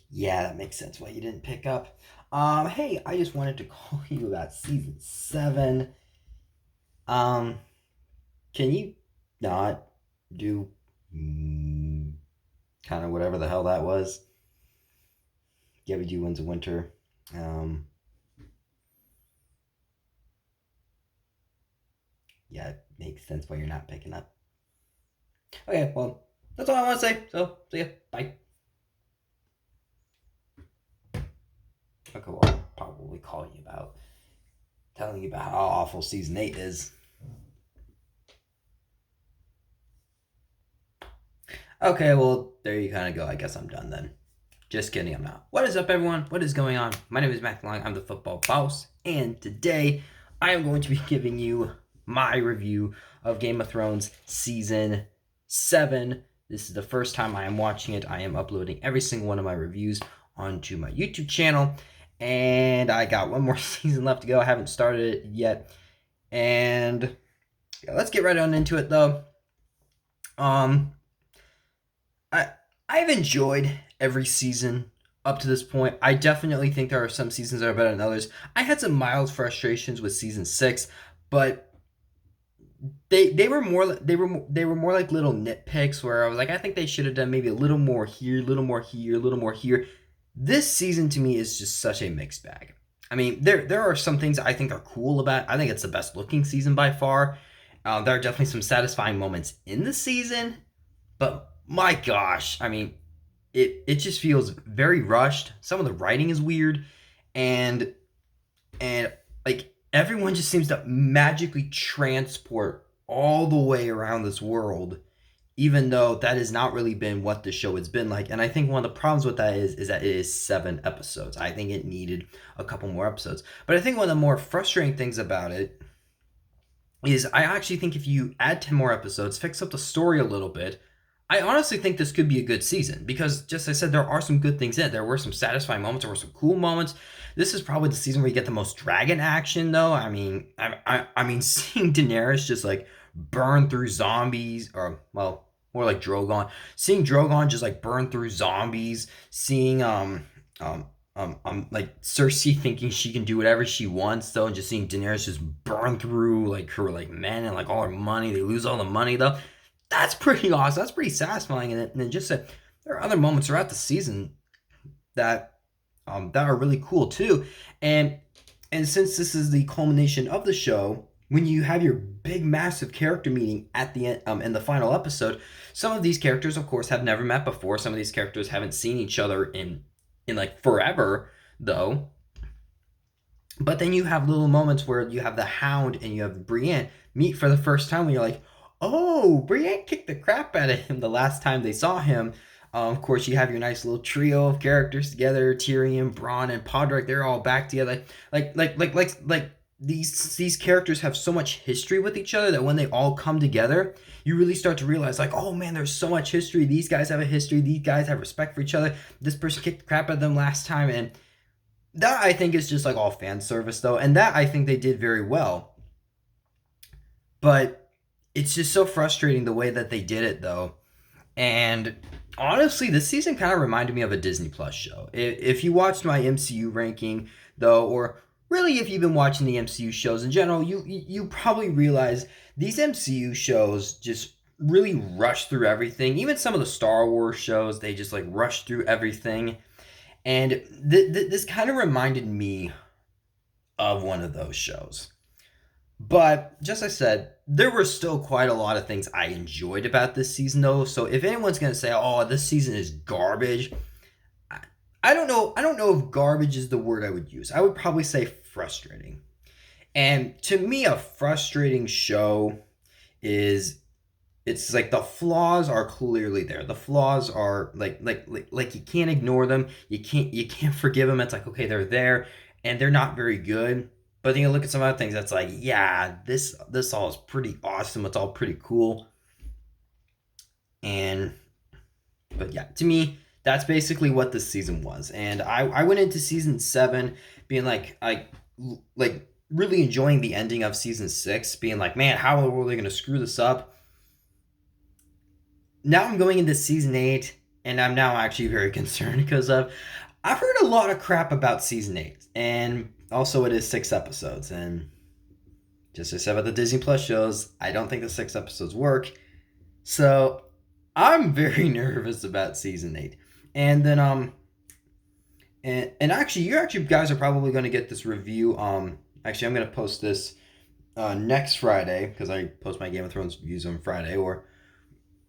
Yeah, that makes sense why you didn't pick up. Hey, I just wanted to call you about season 7. Um, can you not do kind of whatever the hell that was? Gabby G wins a winter. Um, yeah, it makes sense why you're not picking up. Okay, well, that's all I want to say. So, see ya. Bye. Okay, well, I'll probably call you about telling you about how awful season 8 is. Okay, well, there you kind of go. I guess I'm done then. Just kidding, I'm not. What is up, everyone? What is going on? My name is Mac Long. I'm the football boss, and today I am going to be giving you my review of Game of Thrones season 7. This is the first time I am watching it. I am uploading every single one of my reviews onto my YouTube channel, and I got one more season left to go. I haven't started it yet, and yeah, let's get right on into it though. Um, I I've enjoyed every season up to this point. I definitely think there are some seasons that are better than others. I had some mild frustrations with season 6, but they were more like little nitpicks where I was like, I think they should have done maybe a little more here, a little more here, a little more here. This season to me is just such a mixed bag. I mean, there are some things I think are cool about it. I think it's the best looking season by far. There are definitely some satisfying moments in the season, but my gosh, I mean, it just feels very rushed. Some of the writing is weird, and and like everyone just seems to magically transport all the way around this world, even though that has not really been what the show has been like. And I think one of the problems with that is that it is 7 episodes. I think it needed a couple more episodes. But I think one of the more frustrating things about it is I actually think if you add 10 more episodes, fix up the story a little bit, I honestly think this could be a good season because, just as I said, there are some good things in it. There were some satisfying moments, there were some cool moments. This is probably the season where you get the most dragon action, though. I mean, seeing Daenerys just like burn through zombies, or well, more like Drogon. Seeing Drogon just like burn through zombies. Seeing like Cersei thinking she can do whatever she wants though, and just seeing Daenerys just burn through like her like men and like all her money. They lose all the money though. That's pretty awesome. That's pretty satisfying. And then just that there are other moments throughout the season that that are really cool too. And and since this is the culmination of the show, when you have your big massive character meeting at the end, in the final episode, some of these characters of course have never met before. Some of these characters haven't seen each other in like forever though. But then you have little moments where you have the Hound and you have Brienne meet for the first time when you're like, oh, Brienne kicked the crap out of him the last time they saw him. Of course, you have your nice little trio of characters together: Tyrion, Bronn, and Podrick. They're all back together. Like these characters have so much history with each other that when they all come together, you really start to realize, like, oh man, there's so much history. These guys have a history. These guys have respect for each other. This person kicked the crap out of them last time, and that I think is just like all fan service though, and that I think they did very well. But it's just so frustrating the way that they did it though. And honestly, this season kind of reminded me of a Disney Plus show. If you watched my MCU ranking though, or really if you've been watching the MCU shows in general, you probably realize these MCU shows just really rush through everything. Even some of the Star Wars shows, they just like rush through everything. And this kind of reminded me of one of those shows. But just as I said, there were still quite a lot of things I enjoyed about this season, though. So if anyone's gonna say, "Oh, this season is garbage," I, I don't know. I don't know if garbage is the word I would use. I would probably say frustrating. And to me, a frustrating show is it's like the flaws are clearly there. The flaws are like you can't ignore them. You can't forgive them. It's like, okay, they're there and they're not very good. But then you look at some other things that's like, yeah, this all is pretty awesome. It's all pretty cool. And but yeah, to me, that's basically what this season was. And I went into season 7 being like really enjoying the ending of season 6, being like, man, how are they gonna screw this up? Now I'm going into season 8 and I'm now actually very concerned because I've heard a lot of crap about season 8, and also it is 6 episodes, and just as I said about the Disney Plus shows, I don't think the 6 episodes work. So I'm very nervous about season 8. And then and actually you actually guys are probably going to get this review. Actually I'm going to post this next Friday because I post my Game of Thrones reviews on Friday. Or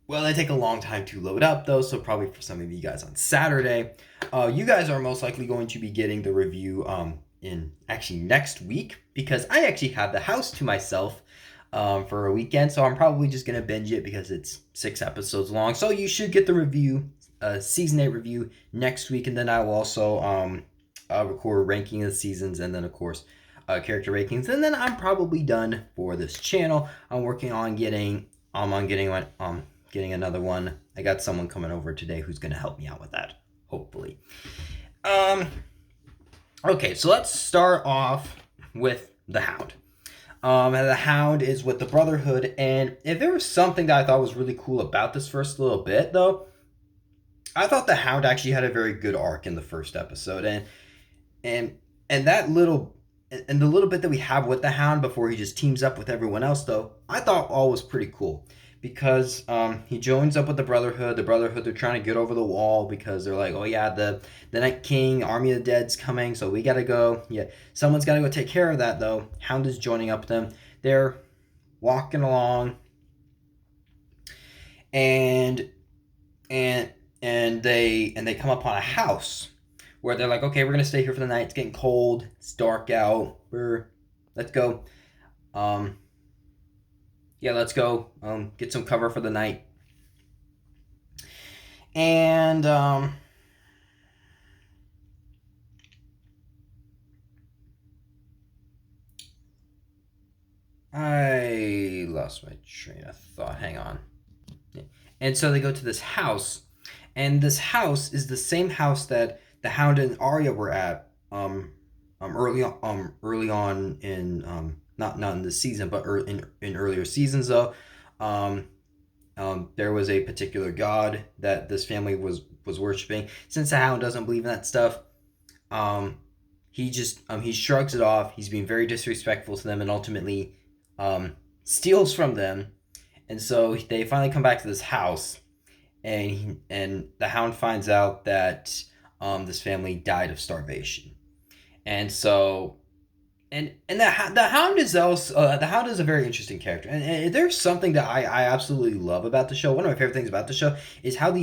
well, they take a long time to load up though, so probably for some of you guys on Saturday. You guys are most likely going to be getting the review in actually next week because I actually have the house to myself for a weekend, so I'm probably just gonna binge it because it's 6 episodes long. So you should get the review, season 8 review next week, and then I will also record ranking of the seasons, and then of course character rankings, and then I'm probably done for this channel. I'm working on getting getting another one. I got someone coming over today who's gonna help me out with that, hopefully. Okay, so let's start off with the Hound. And the Hound is with the Brotherhood, and if there was something that I thought was really cool about this first little bit, though, I thought the Hound actually had a very good arc in the first episode, and that little and the little bit that we have with the Hound before he just teams up with everyone else, though, I thought all was pretty cool because he joins up with the Brotherhood. The Brotherhood, they're trying to get over the wall because they're like, oh yeah, the Night King, Army of the Dead's coming, so we gotta go. Yeah, someone's gotta go take care of that though. Hound is joining up with them. They're walking along, and they come upon a house where they're like, okay, we're gonna stay here for the night. It's getting cold. It's dark out. Let's go. Let's go get some cover for the night. And I lost my train of thought. Hang on. And so they go to this house, and this house is the same house that the Hound and Arya were at early on in not in this season, but in earlier seasons though. There was a particular god that this family was worshiping. Since the Hound doesn't believe in that stuff, he shrugs it off. He's being very disrespectful to them, and ultimately steals from them. And so they finally come back to this house, and the Hound finds out that this family died of starvation, and so and the Hound is also the Hound is a very interesting character, and there's something that I absolutely love about the show. One of my favorite things about the show is how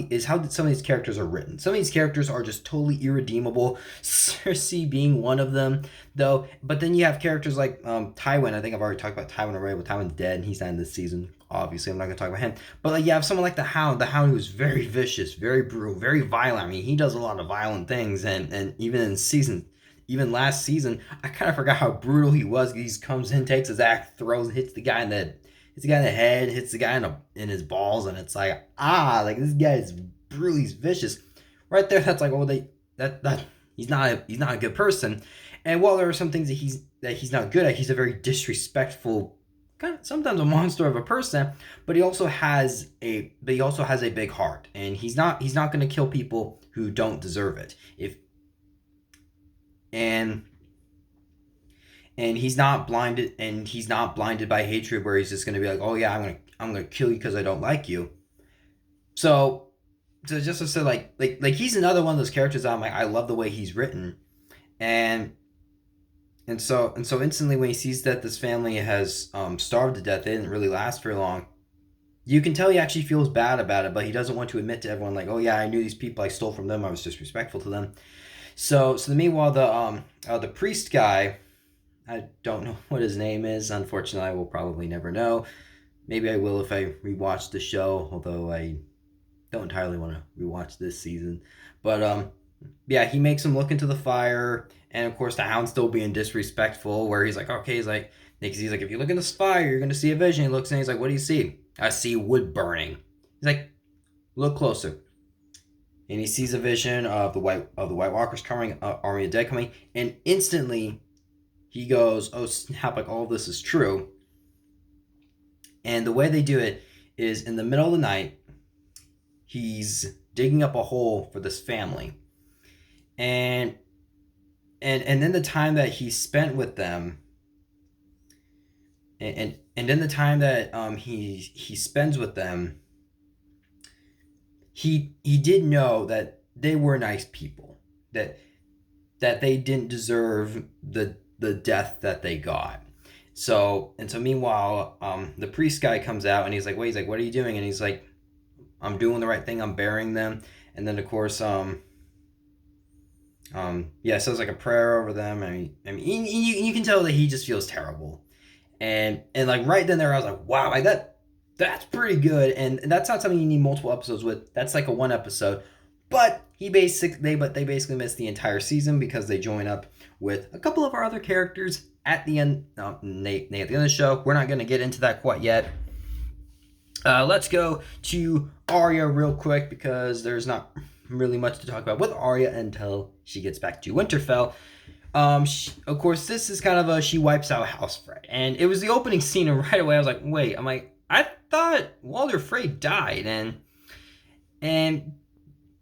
some of these characters are written. Some of these characters are just totally irredeemable. Cersei being one of them, though. But then you have characters like Tywin. I think I've already talked about Tywin already. But Tywin's dead, and he's not in this season. Obviously, I'm not going to talk about him. But like, you have someone like the Hound who's very vicious, very brutal, very violent. I mean, he does a lot of violent things, and even last season, I kind of forgot how brutal he was. He comes in, takes his axe, hits the guy in the head, hits the guy in his balls, and it's like, like this guy is brutal, he's vicious. Right there, that's like, oh, that he's not a good person. And while there are some things that he's not good at, he's a very disrespectful, kind of sometimes a monster of a person. But he also has a big heart, and he's not going to kill people who don't deserve it. And he's not blinded by hatred where he's just going to be like, oh yeah, I'm going to kill you because I don't like you. So just to say, like he's another one of those characters I'm like, I love the way he's written. And so instantly when he sees that this family has starved to death, they didn't really last very long, you can tell he actually feels bad about it, but he doesn't want to admit to everyone like, oh yeah, I knew these people, I stole from them, I was disrespectful to them. So meanwhile, the priest guy, I don't know what his name is. Unfortunately, I will probably never know. Maybe I will if I rewatch the show, although I don't entirely want to rewatch this season. But yeah, he makes him look into the fire, and of course the Hound's still being disrespectful, where he's like, okay, he's like, if you look in this fire, you're gonna see a vision. He looks and he's like, what do you see? I see wood burning. He's like, look closer. And he sees a vision of the White Walkers coming, Army of Dead coming, and instantly he goes, "Oh snap! Like all of this is true." And the way they do it is in the middle of the night, he's digging up a hole for this family, and and then the time that he spent with them, and then the time that he spends with them, he did know that they were nice people, that they didn't deserve the death that they got. So meanwhile, the priest guy comes out and he's like, wait, he's like, what are you doing? And he's like, I'm doing the right thing. I'm burying them. And then of course, yeah, says like a prayer over them. You can tell that he just feels terrible. And like right then there, I was like, wow, like that's pretty good. And that's not something you need multiple episodes with. That's like a one episode. But they basically miss the entire season because they join up with a couple of our other characters at the end. Nate at the end of the show. We're not going to get into that quite yet. Let's go to Arya real quick because there's not really much to talk about with Arya until she gets back to Winterfell. Of course, this is kind of a she wipes out House Frey, and it was the opening scene, and right away I was like, wait, I thought Walder Frey died, and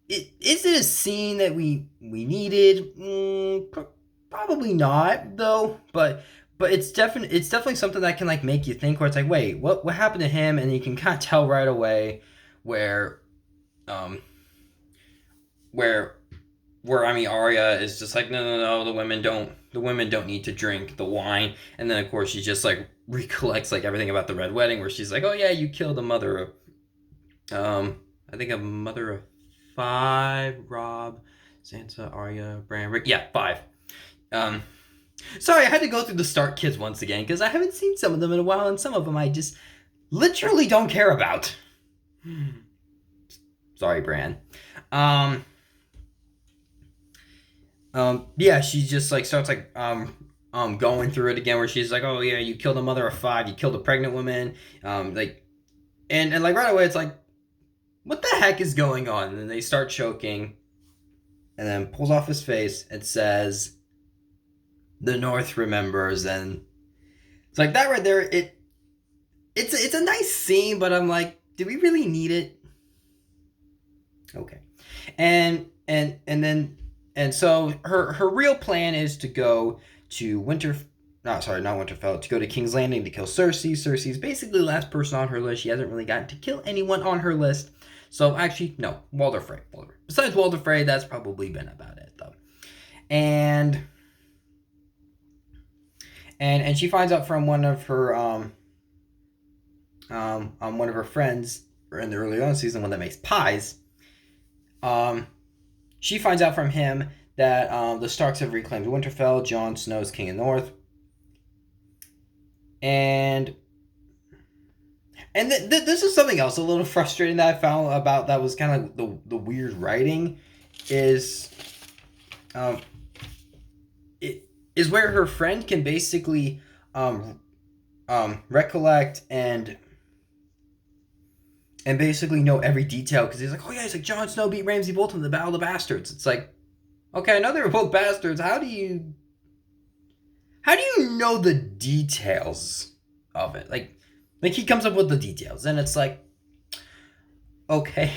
is it a scene that we needed? Probably not, though. But it's definitely something that can like make you think. Where it's like, wait, what happened to him? And you can kind of tell right away where Arya is just like, no, the women don't need to drink the wine. And then of course she just like recollects like everything about the Red Wedding, where she's like, oh yeah, you killed a mother of I think a mother of 5, Robb, Sansa, Arya, Bran, Rick. Yeah, 5. Sorry, I had to go through the Stark kids once again because I haven't seen some of them in a while, and some of them I just literally don't care about. Sorry, Bran. Yeah, she just like starts like going through it again, where she's like, oh yeah, you killed a mother of 5, you killed a pregnant woman, like, and like right away it's like, what the heck is going on? And then they start choking, and then pulls off his face and says, the North remembers. And it's like that right there. It's a nice scene, but I'm like, do we really need it? Okay. And so her real plan is to go to not Winterfell, to go to King's Landing to kill Cersei. Cersei's basically the last person on her list. She hasn't really gotten to kill anyone on her list. So actually, no, Walder Frey. Besides Walder Frey, that's probably been about it, though. And she finds out from one of her friends in the early on season, one that makes pies. She finds out from him that the Starks have reclaimed Winterfell. Jon Snow is king of North, and this is something else a little frustrating that I found about that was kind of the weird writing is it is where her friend can basically recollect and basically know every detail, because he's like, oh yeah, he's like, Jon Snow beat Ramsay Bolton in the Battle of the Bastards. It's like, okay, I know they were both bastards. How do you know the details of it? Like he comes up with the details, and it's like, okay,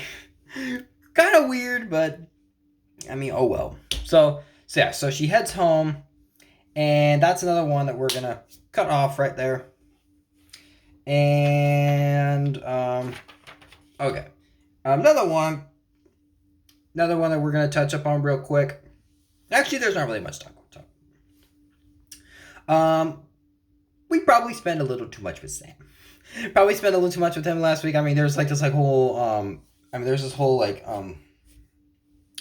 kind of weird, but I mean, oh well. So she heads home, and that's another one that we're gonna cut off right there. And okay, another one that we're gonna touch up on real quick. Actually, there's not really much to talk about. We probably spent a little too much with Sam. Probably spent a little too much with him last week. I mean, there's like this like whole there's this whole like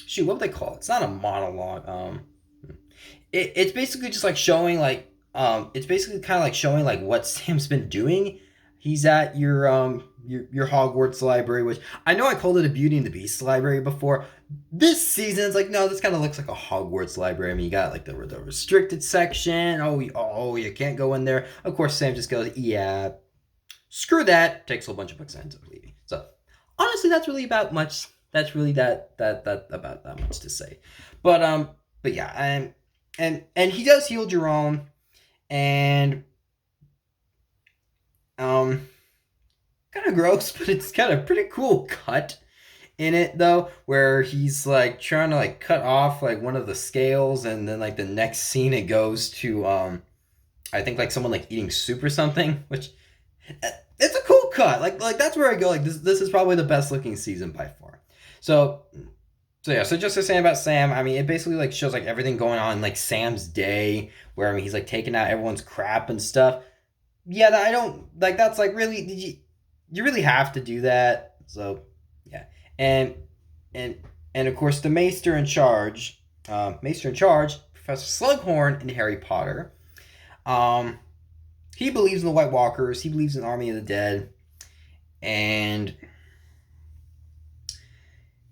shoot, what would they call it? It's not a monologue. It's basically just like showing like it's basically kind of like showing like what Sam's been doing. He's at your Hogwarts library, which I know I called it a Beauty and the Beast library before. This season, it's like, no, this kind of looks like a Hogwarts library. I mean, you got like the restricted section. Oh, you can't go in there. Of course, Sam just goes, yeah, screw that. Takes a whole bunch of books and ends up leaving. So honestly, that's really about much. That's really that about that much to say. But yeah, and he does heal Jerome, and kind of gross, but it's kind of pretty cool cut. in it though, where he's like trying to like cut off like one of the scales, and then like the next scene it goes to I think like someone like eating soup or something, which it's a cool cut. Like that's where I go. Like this is probably the best looking season by far. So yeah, so just to say about Sam, I mean, it basically like shows like everything going on in like Sam's day, where I mean he's like taking out everyone's crap and stuff. Yeah, I don't like that's like really did you really have to do that? So yeah, and and and of course the Maester in charge, Professor Slughorn in Harry Potter. Um, he believes in the White Walkers. He believes in Army of the Dead, and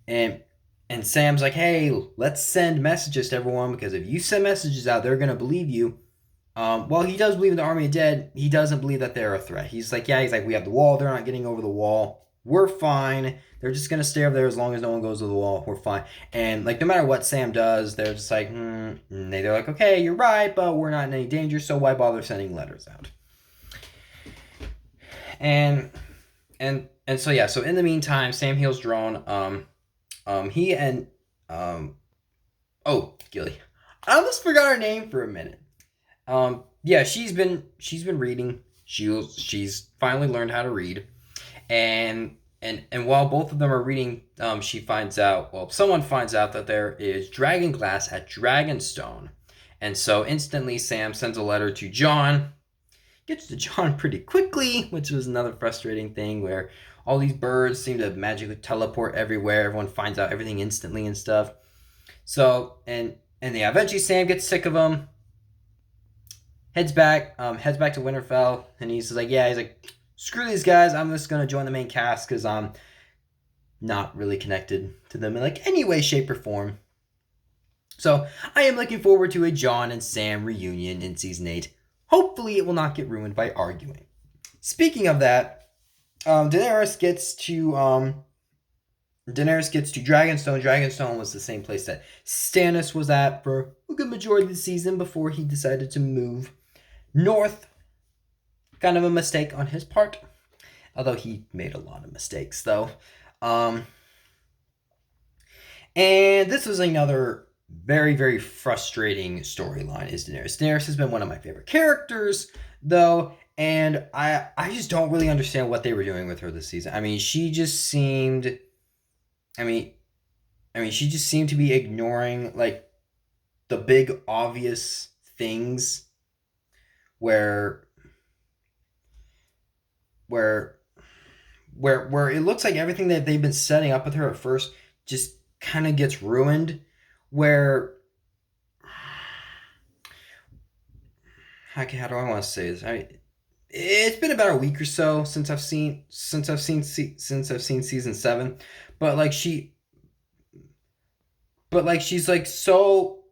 and and Sam's like, hey, let's send messages to everyone because if you send messages out, they're gonna believe you. Well, he does believe in the Army of Dead. He doesn't believe that they're a threat. He's like, yeah, he's like, we have the wall. They're not getting over the wall. We're fine. They're just gonna stay over there as long as no one goes to the wall. We're fine. And like, no matter what Sam does, they're just like, they're like, okay, you're right, but we're not in any danger, so why bother sending letters out? And so yeah, so in the meantime, Sam heals drone. He and Gilly. I almost forgot her name for a minute. Yeah, she's been reading. She's finally learned how to read, and while both of them are reading, someone finds out that there is dragon glass at Dragonstone, and so instantly Sam sends a letter to John. Gets to John pretty quickly, which was another frustrating thing where all these birds seem to magically teleport everywhere. Everyone finds out everything instantly and stuff. So and yeah, eventually Sam gets sick of them. Heads back to Winterfell, and he's like, screw these guys. I'm just gonna join the main cast because I'm not really connected to them in like any way, shape, or form. So I am looking forward to a John and Sam reunion in season 8. Hopefully, it will not get ruined by arguing. Speaking of that, Daenerys gets to Dragonstone. Dragonstone was the same place that Stannis was at for a good majority of the season before he decided to move north. Kind of a mistake on his part, although he made a lot of mistakes though. And this was another very, very frustrating storyline is Daenerys. Daenerys has been one of my favorite characters though, and I just don't really understand what they were doing with her this season. I mean, she just seemed she just seemed to be ignoring like the big obvious things where it looks like everything that they've been setting up with her at first just kind of gets ruined. Where how do I want to say this? I mean, it's been about a week or so since I've seen season 7, but like she's like so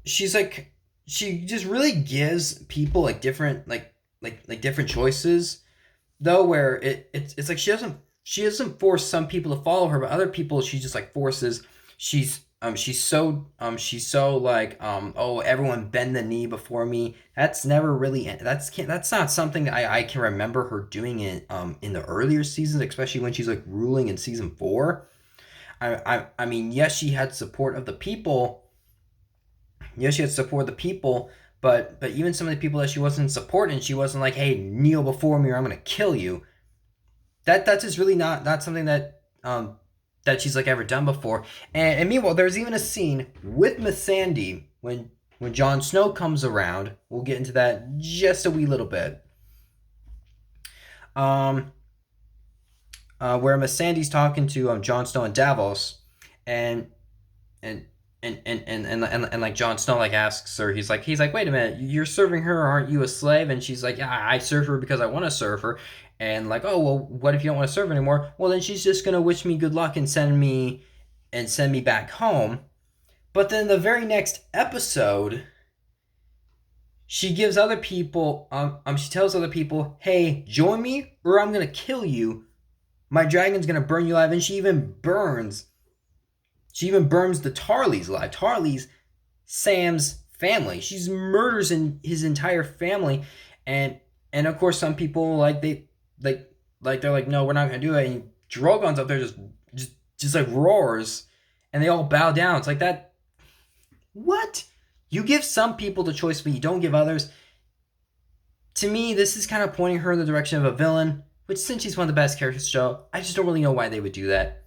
she's like she just really gives people like different like different choices though, where it's like she doesn't force some people to follow her, but other people she just like forces. She's so like oh, everyone bend the knee before me. That's never really that's not something I can remember her doing in the earlier seasons, especially when she's like ruling in season 4. I mean, yes, she had support of the people. Yes, she had support of the people, but even some of the people that she wasn't supporting, she wasn't like, hey, kneel before me or I'm gonna kill you. That's just really not something that that she's like ever done before. And meanwhile, there's even a scene with Missandei when Jon Snow comes around. We'll get into that just a wee little bit. Where Missandei's talking to Jon Snow and Davos, and like Jon Snow like asks her, he's like, wait a minute, you're serving her, aren't you a slave? And she's like, yeah, I serve her because I want to serve her. And like, oh well, what if you don't want to serve anymore? Well, then she's just gonna wish me good luck and send me back home. But then the very next episode, she gives other people she tells other people, hey, join me or I'm gonna kill you. My dragon's gonna burn you alive. And she even burns the Tarlys alive. Tarlys, Sam's family. She's murders in his entire family. And of course some people like they're like, no, we're not gonna do it. And Drogon's up there just like roars, and they all bow down. It's like that. What? You give some people the choice, but you don't give others. To me, this is kind of pointing her in the direction of a villain, which since she's one of the best characters in the show, I just don't really know why they would do that.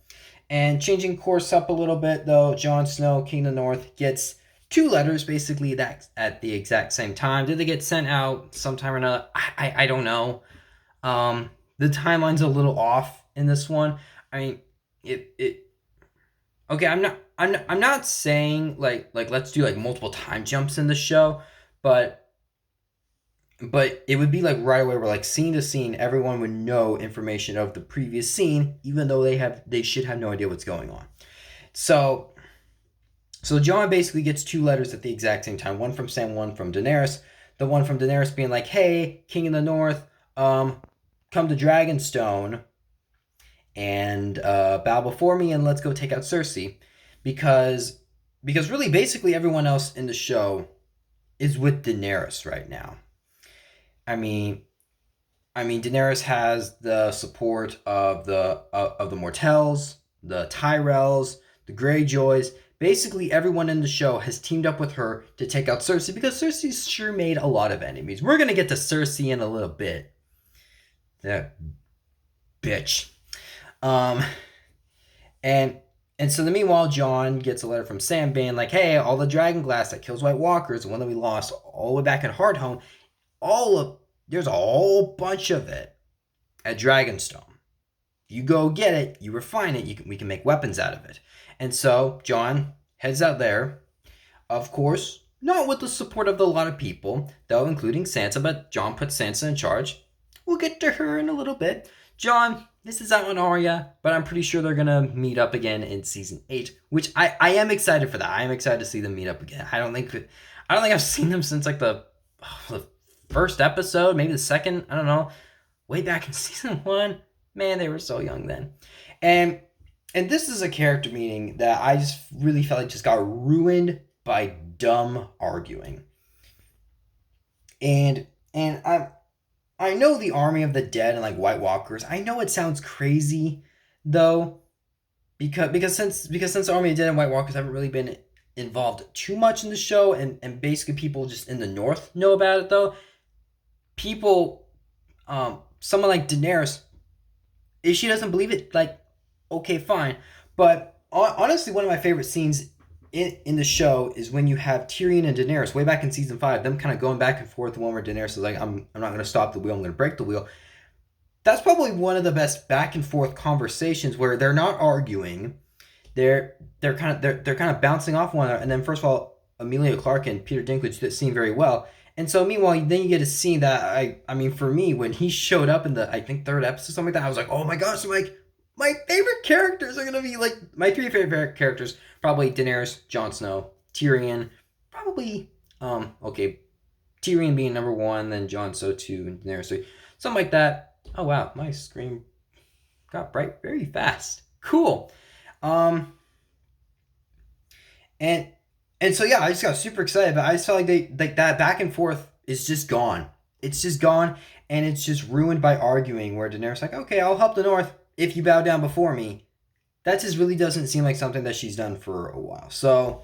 And changing course up a little bit, though, Jon Snow, King of the North, gets two letters basically that at the exact same time. Did they get sent out sometime or another? I don't know. The timeline's a little off in this one. I mean, it okay. I'm not saying like let's do like multiple time jumps in the show, but it would be like right away where like scene to scene everyone would know information of the previous scene, even though they should have no idea what's going on. So Jon basically gets two letters at the exact same time, one from Sam, one from Daenerys. The one from Daenerys being like, hey, King of the North, come to Dragonstone and bow before me, and let's go take out Cersei. Because really basically everyone else in the show is with Daenerys right now. I mean, Daenerys has the support of the Mortells, the Tyrells, the Greyjoys. Basically, everyone in the show has teamed up with her to take out Cersei because Cersei's sure made a lot of enemies. We're gonna get to Cersei in a little bit. That bitch. And so the meanwhile, Jon gets a letter from Sam being like, hey, all the dragon glass that kills White Walkers, the one that we lost all the way back in Hardhome, there's a whole bunch of it at Dragonstone. You go get it, you refine it, we can make weapons out of it. And so Jon heads out there, of course, not with the support of a lot of people, though, including Sansa, but Jon puts Sansa in charge. We'll get to her in a little bit. Jon, this is out on Arya, but I'm pretty sure they're gonna meet up again in season 8, which I am excited for that. I am excited to see them meet up again. I don't think I've seen them since like the first episode, maybe the second. I don't know. Way back in season 1, man, they were so young then. And this is a character meeting that I just really felt like just got ruined by dumb arguing. And I know the Army of the Dead and like White Walkers. I know it sounds crazy, though, because since the Army of the Dead and White Walkers haven't really been involved too much in the show, and basically people just in the North know about it, though. People, someone like Daenerys, if she doesn't believe it, like, okay, fine. But honestly, one of my favorite scenes in the show is when you have Tyrion and Daenerys way back in season 5, them kind of going back and forth. The one where Daenerys is like, I'm not going to stop the wheel, I'm going to break the wheel. That's probably one of the best back and forth conversations where they're not arguing. They're kind of bouncing off one another. And then first of all, Emilia Clarke and Peter Dinklage did that scene very well. And so meanwhile, then you get a scene that I mean, for me, when he showed up in the, I think, 3rd episode, something like that, I was like, oh my gosh, I'm like, my favorite characters are going to be like, my 3 favorite characters, probably Daenerys, Jon Snow, Tyrion, probably, okay, Tyrion being number 1, then Jon Snow 2, and Daenerys 3, something like that. Oh wow, my screen got bright very fast. Cool. And so yeah, I just got super excited, but I just felt like that back and forth is just gone. It's just gone, and it's just ruined by arguing. Where Daenerys like, okay, I'll help the North if you bow down before me. That just really doesn't seem like something that she's done for a while. So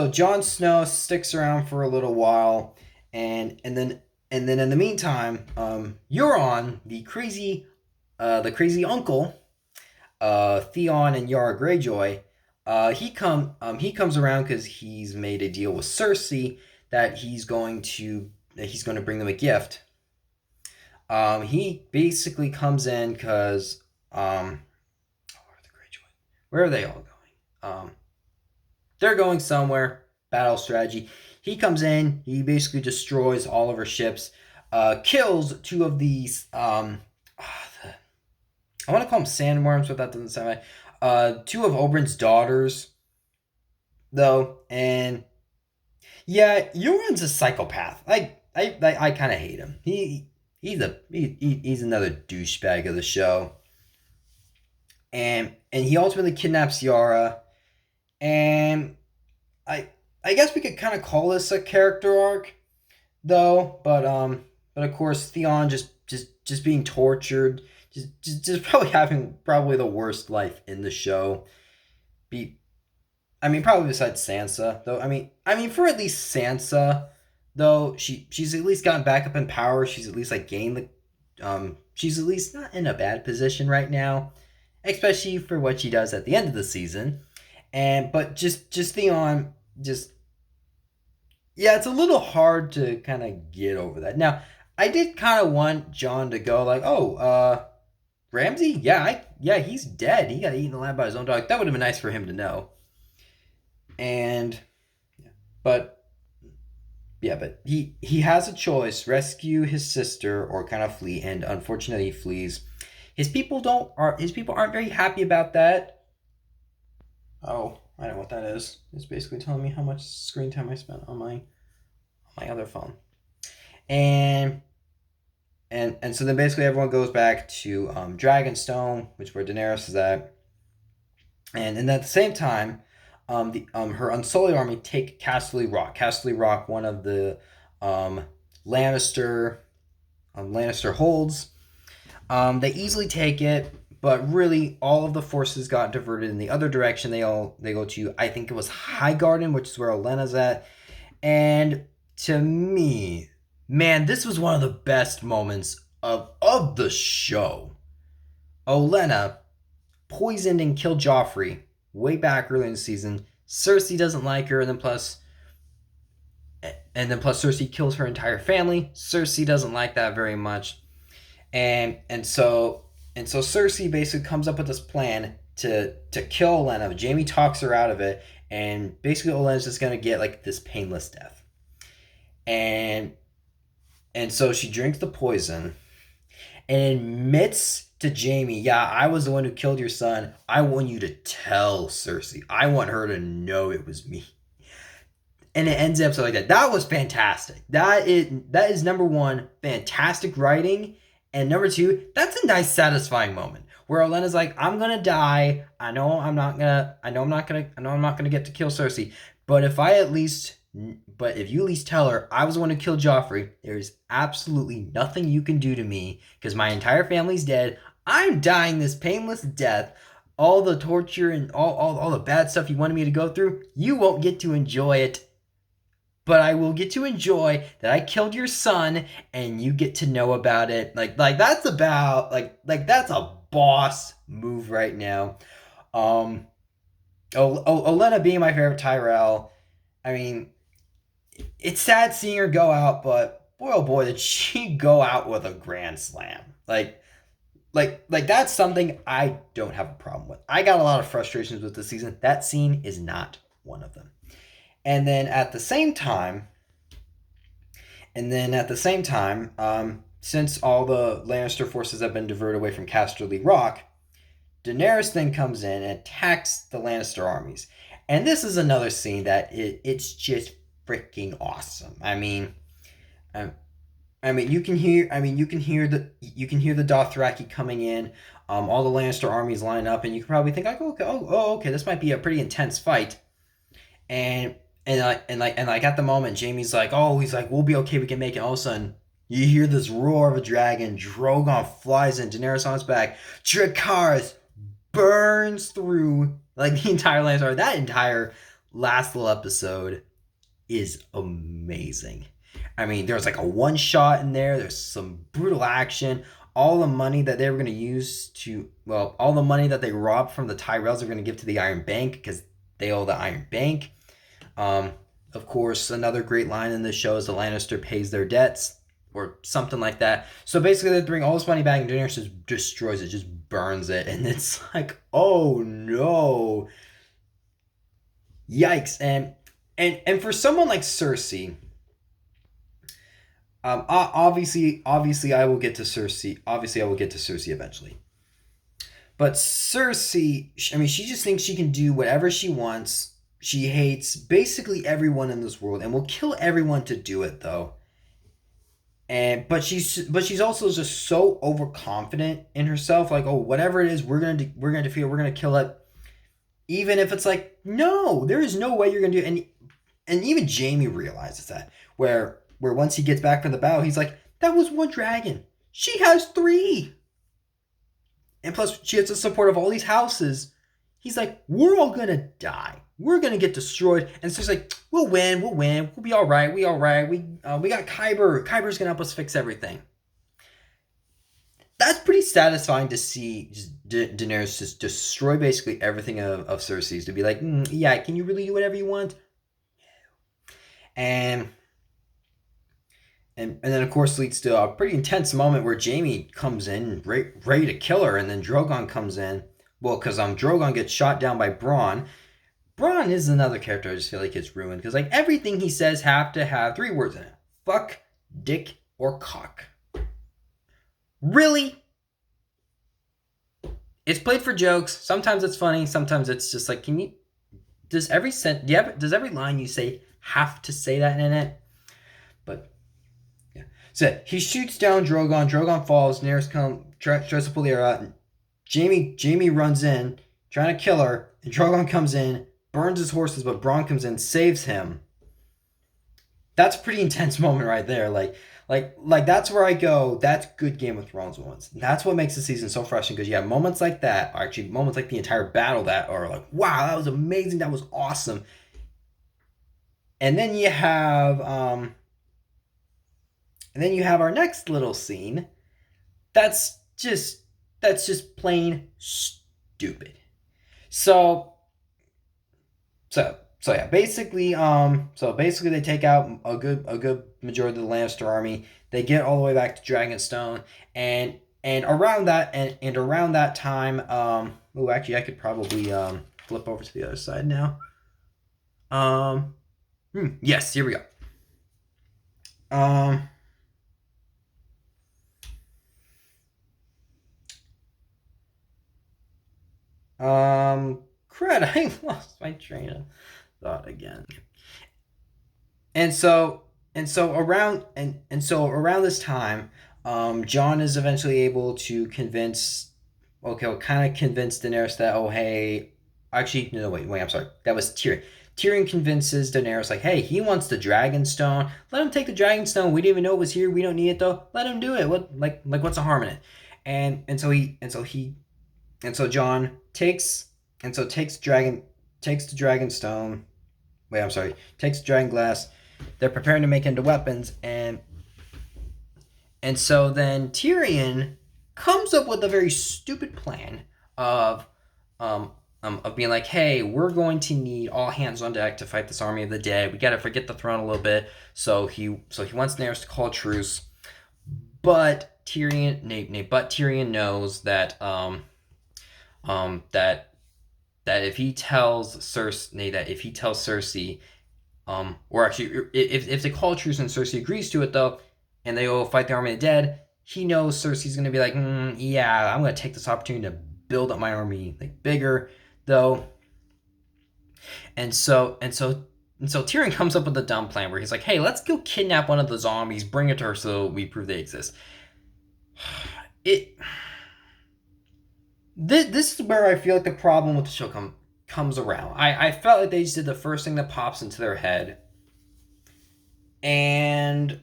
Jon Snow sticks around for a little while, and then in the meantime, Euron, the crazy uncle, Theon and Yara Greyjoy. He comes around because he's made a deal with Cersei that he's going to bring them a gift. He basically comes in because where are they all going? They're going somewhere. Battle strategy. He comes in. He basically destroys all of her ships. Kills 2 of these. I want to call them sandworms, but that doesn't sound right. 2 of Oberyn's daughters, though, and yeah, Euron's a psychopath. I kind of hate him. He's another douchebag of the show, and he ultimately kidnaps Yara, and I guess we could kind of call this a character arc, though, but of course Theon just being tortured, just probably having probably the worst life in the show. Be I mean, probably besides Sansa, though. I mean, for at least Sansa, though, she's at least gotten back up in power. She's at least like gained she's at least not in a bad position right now, especially for what she does at the end of the season. And but just Theon, just yeah, it's a little hard to kind of get over that. Now, I did kind of want Jon to go like, oh, Ramsay, yeah, he's dead. He got eaten alive by his own dog. That would have been nice for him to know. And but yeah, but he has a choice: rescue his sister or kind of flee. And unfortunately, he flees. His people aren't very happy about that. Oh, I know what that is. It's basically telling me how much screen time I spent on my other phone. And so then basically everyone goes back to Dragonstone, which is where Daenerys is at. And at the same time, her Unsullied army take Casterly Rock. Casterly Rock, one of the Lannister holds. They easily take it, but really all of the forces got diverted in the other direction. They go to, I think it was Highgarden, which is where Olenna's at. And to me, man, this was one of the best moments of the show. Olenna poisoned and killed Joffrey way back early in the season. Cersei doesn't like her, and then plus Cersei kills her entire family. Cersei doesn't like that very much. And so Cersei basically comes up with this plan to kill Olenna. Jaime talks her out of it, and basically Olenna's just gonna get like this painless death. And so she drinks the poison and admits to Jaime, yeah, I was the one who killed your son. I want you to tell Cersei. I want her to know it was me. And it ends the episode like that. That was fantastic. That is number one, fantastic writing. And number two, that's a nice, satisfying moment where Olenna's like, I'm gonna die. I know I'm not gonna get to kill Cersei. But if you at least tell her I was the one who killed Joffrey, there's absolutely nothing you can do to me because my entire family's dead. I'm dying this painless death. All the torture and all the bad stuff you wanted me to go through, you won't get to enjoy it. But I will get to enjoy that I killed your son and you get to know about it. Like that's about that's a boss move right now. Olenna being my favorite Tyrell. I mean, it's sad seeing her go out, but boy oh boy did she go out with a grand slam. Like that's something I don't have a problem with. I got a lot of frustrations with the season. That scene is not one of them. And then at the same time, since all the Lannister forces have been diverted away from Casterly Rock, Daenerys then comes in and attacks the Lannister armies. And this is another scene that it's just freaking awesome. I mean, you can hear the Dothraki coming in. All the Lannister armies line up, and you can probably think like, okay, this might be a pretty intense fight. And at the moment, Jaime's like, we'll be okay, we can make it. All of a sudden, you hear this roar of a dragon. Drogon flies in. Daenerys on his back. Dracarys burns through like the entire Lannister. That entire last little episode is amazing. I mean, there's like a one shot in there. There's some brutal action. All the money that they were going to use all the money that they robbed from the Tyrells are going to give to the Iron Bank because they owe the Iron Bank. Of course, another great line in this show is the Lannister pays their debts or something like that. So basically, they bring all this money back and Daenerys just destroys it, just burns it, and it's like, oh no, yikes! And for someone like Cersei, obviously, I will get to Cersei. Obviously, I will get to Cersei eventually. But Cersei, I mean, she just thinks she can do whatever she wants. She hates basically everyone in this world and will kill everyone to do it, though. But she's also just so overconfident in herself, like, oh, whatever it is, we're gonna defeat it, we're gonna kill it, even if it's like, no, there is no way you're gonna do it. And even Jaime realizes that, where once he gets back from the battle, he's like, that was one dragon. She has 3. And plus, she has the support of all these houses. He's like, we're all gonna die. We're gonna get destroyed. And so he's like, we'll win. We'll be all right. We all right. We got Kyber. Kyber's gonna help us fix everything. That's pretty satisfying to see Daenerys just destroy basically everything of Cersei's. To be like, yeah, can you really do whatever you want? And then of course leads to a pretty intense moment where Jaime comes in ready to kill her, and then Drogon comes in. Well, because Drogon gets shot down by Bronn. Bronn is another character I just feel like gets ruined because like everything he says have to have 3 words in it: fuck, dick, or cock. Really? It's played for jokes. Sometimes it's funny. Sometimes it's just like, does every line you say have to say that in it? But yeah. So he shoots down Drogon. Drogon falls. Daenerys tries to pull the arrow out. Jaime runs in, trying to kill her. And Drogon comes in, burns his horses, but Bronn comes in, saves him. That's a pretty intense moment right there. Like that's where I go, that's good Game of Thrones moments. That's what makes the season so frustrating, because you have moments like that, or actually moments like the entire battle that are like, wow, that was amazing, that was awesome. And then you have our next little scene that's just plain stupid. So yeah, basically they take out a good majority of the Lannister army. They get all the way back to Dragonstone, and around that time, actually I could probably flip over to the other side now. Yes, here we go. Crud, I lost my train of thought again. And so around this time, Jon is eventually able to convince Daenerys that, oh hey, actually no, wait, I'm sorry, that was Tyrion. Tyrion convinces Daenerys like, hey, he wants the Dragonstone. Let him take the Dragonstone. We didn't even know it was here. We don't need it though. Let him do it. What's the harm in it? And so Jon takes the Dragonstone. Wait, I'm sorry. Takes the Dragon Glass. They're preparing to make into weapons, and so then Tyrion comes up with a very stupid plan of being like, hey, we're going to need all hands on deck to fight this army of the dead. We got to forget the throne a little bit. So he wants Daenerys to call a truce, but Tyrion knows that that if he tells Cersei, or actually if they call a truce and Cersei agrees to it though, and they go fight the army of the dead, he knows Cersei's gonna be like, yeah, I'm gonna take this opportunity to build up my army like bigger though. And so Tyrion comes up with a dumb plan where he's like, hey, let's go kidnap one of the zombies, bring it to her so we prove they exist. This is where I feel like the problem with the show comes around. I felt like they just did the first thing that pops into their head, and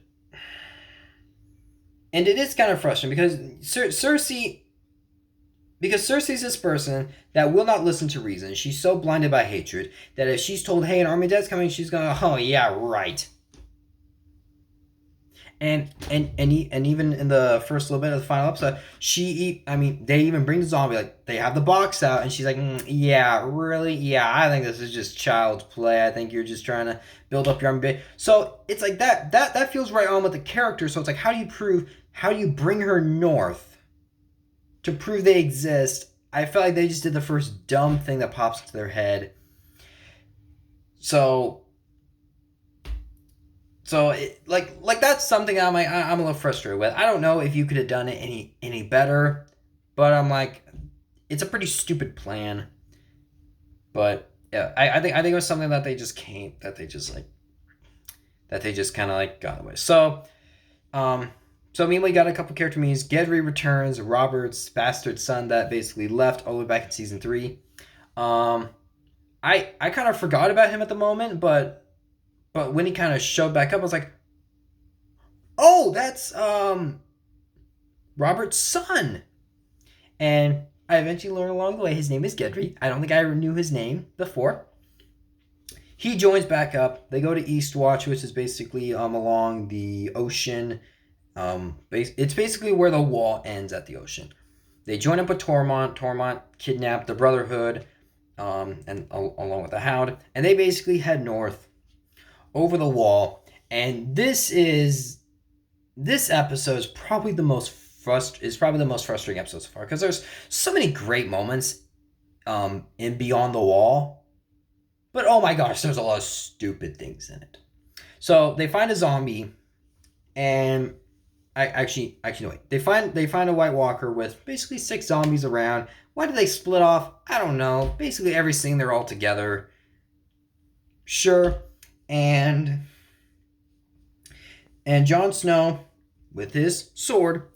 it is kind of frustrating because Cersei's this person that will not listen to reason. She's so blinded by hatred that if she's told, hey, an army of dead's coming, she's gonna, oh yeah, right. And even in the first little bit of the final episode, they even bring the zombie, like they have the box out, and she's like, yeah, really, yeah, I think this is just child's play. I think you're just trying to build up your army. So it's like that feels right on with the character. So it's like, how do you bring her north to prove they exist? I felt like they just did the first dumb thing that pops into their head. So that's something I'm a little frustrated with. I don't know if you could have done it any better, but I'm like, it's a pretty stupid plan. But yeah, I think it was something that they just kind of like got away. So we got a couple character meetings. Gendry returns, Robert's bastard son that basically left all the way back in season 3. I kind of forgot about him at the moment, but when he kind of showed back up, I was like, oh, that's Robert's son. And I eventually learned along the way his name is Gedry. I don't think I ever knew his name before. He joins back up. They go to Eastwatch, which is basically along the ocean. It's basically where the wall ends at the ocean. They join up with Tormont. Tormont kidnapped the Brotherhood, and along with the Hound, and they basically head north over the wall. And this episode is probably the most frustrating episode so far, because there's so many great moments in Beyond the Wall, but oh my gosh, there's a lot of stupid things in it. So they find a zombie, and They find a White Walker with basically 6 zombies around. Why did they split off? I don't know. Basically every scene they're all together. Sure. And Jon Snow, with his sword,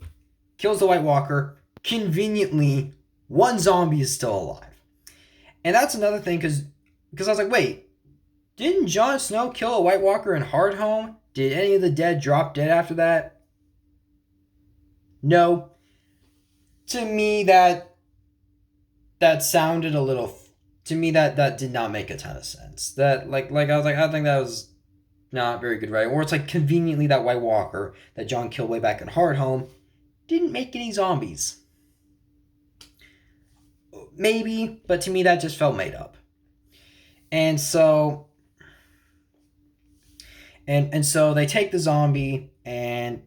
kills the White Walker. Conveniently, one zombie is still alive. And that's another thing, because I was like, wait, didn't Jon Snow kill a White Walker in Hardhome? Did any of the dead drop dead after that? No. To me, that sounded a little. To me, that did not make a ton of sense. That I was like, I think that was not very good writing. Or it's like conveniently that White Walker that Jon killed way back in Hardhome didn't make any zombies. Maybe, but to me that just felt made up. And so they take the zombie, and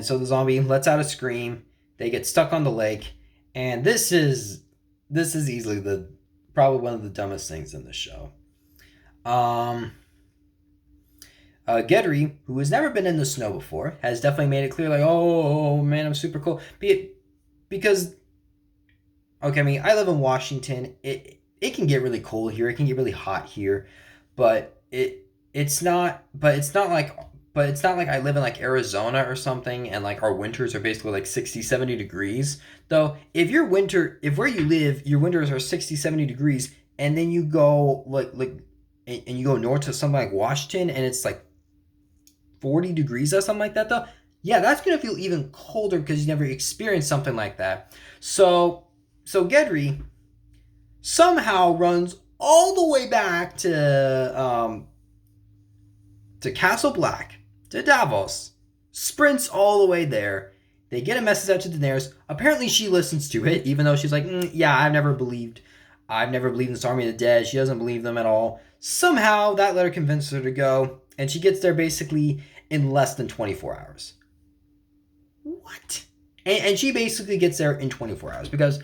so the zombie lets out a scream. They get stuck on the lake, and this is easily probably one of the dumbest things in the show. Gedry, who has never been in the snow before, has definitely made it clear, like, oh man, I'm super cool. Because, okay, I mean, I live in Washington. It can get really cold here. It can get really hot here, but it's not like I live in like Arizona or something, and like our winters are basically like 60, 70 degrees. Though if where you live, your winters are 60, 70 degrees, and then you go and you go north to something like Washington and it's like 40 degrees or something like that, though, yeah, that's going to feel even colder because you never experienced something like that. So Gedry somehow runs all the way back to Castle Black, to Davos, sprints all the way there. They get a message out to Daenerys. Apparently she listens to it, even though she's like, yeah, I've never believed in this army of the dead. She doesn't believe them at all. Somehow that letter convinces her to go, and she gets there basically in less than 24 hours. What? And she basically gets there in 24 hours because,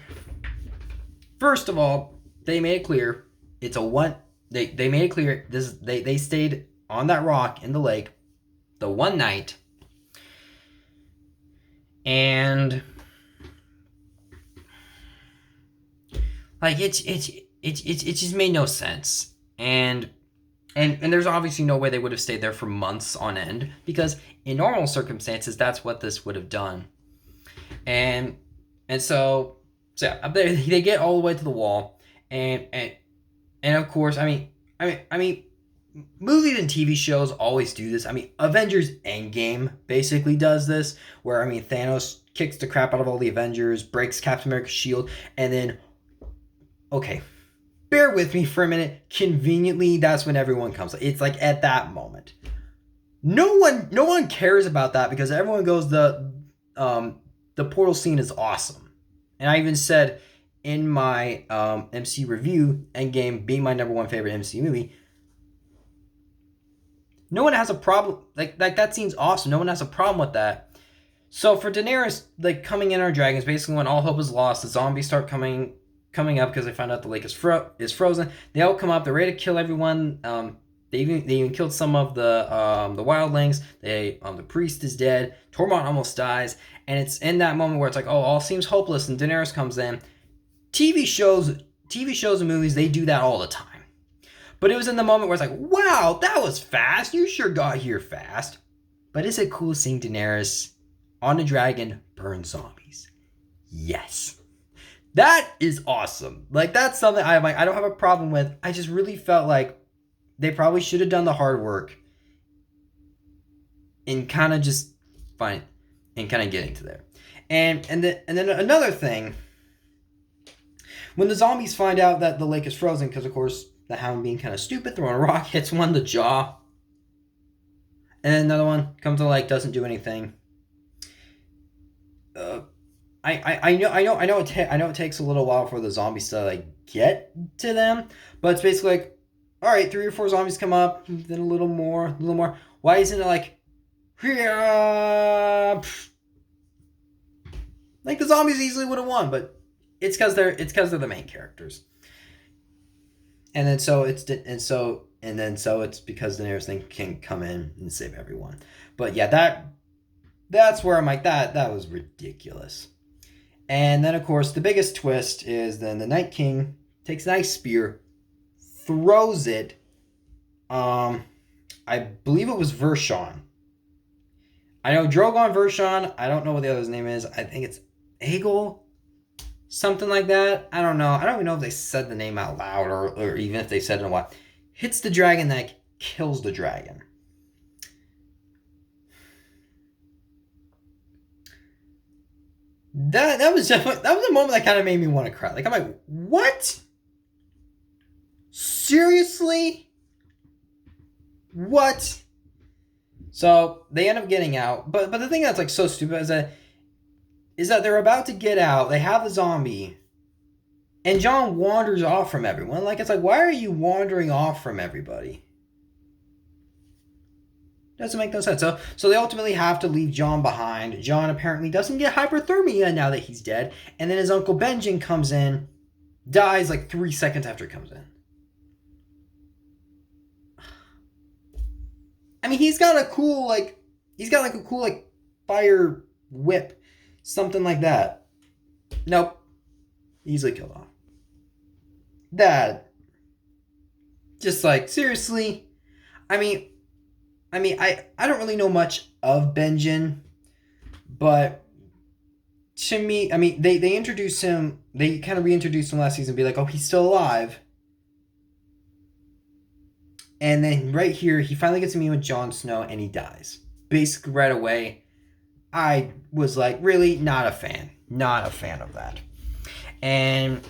first of all, they made it clear it's a one. They made it clear they stayed on that rock in the lake the one night, and like it just made no sense. And there's obviously no way they would have stayed there for months on end, because in normal circumstances that's what this would have done. And so yeah, they get all the way to the wall, and of course, I mean, movies and TV shows always do this. I mean, Avengers Endgame basically does this, where, I mean, Thanos kicks the crap out of all the Avengers, breaks Captain America's shield, and then, okay, bear with me for a minute. Conveniently, that's when everyone comes. It's like at that moment. No one cares about that, because everyone goes, the portal scene is awesome. And I even said in my MC review, Endgame being my number one favorite MC movie, no one has a problem. Like that scene's awesome. No one has a problem with that. So for Daenerys, like, coming in our dragons, basically when all hope is lost, the zombies start coming up because they find out the lake is frozen. They all come up. They're ready to kill everyone. They even killed some of the wildlings. The priest is dead. Tormund almost dies, and it's in that moment where it's like, oh, all seems hopeless, and Daenerys comes in. TV shows and movies, they do that all the time. But it was in the moment where it's like, wow, that was fast. You sure got here fast. But is it cool seeing Daenerys on a dragon burn zombies? Yes. That is awesome. Like, that's something I don't have a problem with. I just really felt like they probably should have done the hard work in kind of just getting to there. And then another thing When the zombies find out that the lake is frozen, because of course the Hound being kind of stupid, throwing a rock, hits one in the jaw, and then another one comes to the lake, doesn't do anything. I know it takes a little while for the zombies to like get to them, but it's basically like, all right, 3 or 4 zombies come up, then a little more. Why isn't it like the zombies easily would have won, but it's because they're the main characters, and then so it's because Daenerys can come in and save everyone. But yeah, that's where I'm like that was ridiculous. And then of course the biggest twist is then the Night King takes an ice spear, throws it. I believe it was Vershon. I know Drogon Vershon. I don't know what the other's name is. I think it's Aegal, something like that. I don't know. I don't even know if they said the name out loud or even if they said it in a while. Hits the dragon neck, kills the dragon. That was a moment that kind of made me want to cry. Like I'm like, what? Seriously? What? So they end up getting out, but the thing that's like so stupid is that they're about to get out. They have the zombie, and Jon wanders off from everyone. Like it's like, why are you wandering off from everybody? Doesn't make no sense. So they ultimately have to leave Jon behind. Jon apparently doesn't get hypothermia now that he's dead, and then his uncle Benjen comes in, dies like 3 seconds after he comes in. I mean, he's got a cool fire whip, something like that. Nope, easily killed off. That, just like seriously, I don't really know much of Benjen, but to me, I mean, they introduced him, they kind of reintroduced him last season, be like, oh, he's still alive. And then right here, he finally gets to meet with Jon Snow, and he dies. Basically, right away, I was like, really, not a fan of that. And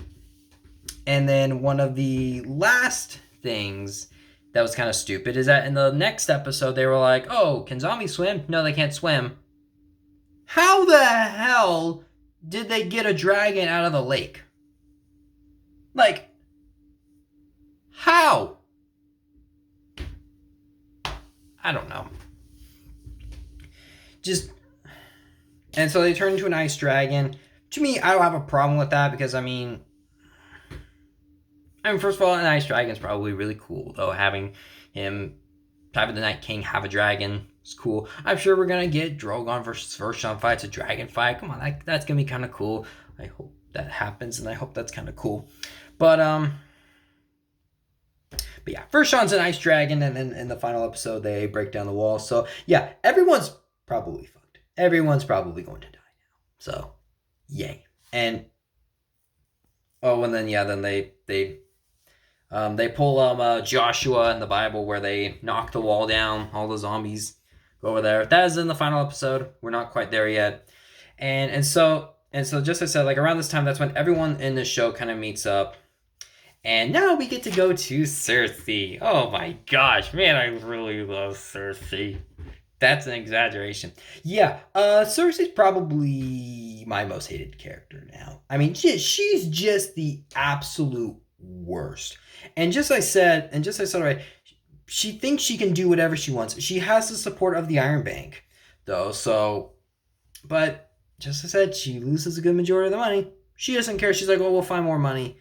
then one of the last things that was kind of stupid is that in the next episode, they were like, oh, can zombies swim? No, they can't swim. How the hell did they get a dragon out of the lake? Like, how? I don't know. And so they turn into an ice dragon. To me, I don't have a problem with that because, I mean, first of all, an ice dragon is probably really cool, though. Having the Night King have a dragon is cool. I'm sure we're going to get Drogon versus Vershon fights, a dragon fight. Come on, that's going to be kind of cool. I hope that happens, and I hope that's kind of cool. But yeah, Vershon's an ice dragon, and then in the final episode, they break down the wall. So, yeah, everyone's probably fucked. Everyone's probably going to die now. So, yay. And, then they pull Joshua in the Bible where they knock the wall down, all the zombies go over there. That is in the final episode. We're not quite there yet. And so just as I said, like around this time, that's when everyone in the show kind of meets up. And now we get to go to Cersei. Oh my gosh, man, I really love Cersei. That's an exaggeration. Yeah, Cersei's probably my most hated character now. I mean, she's just the absolute worst. And just as I said, right, she thinks she can do whatever she wants. She has the support of the Iron Bank, though. So, but just as I said, she loses a good majority of the money. She doesn't care. She's like, oh, we'll find more money.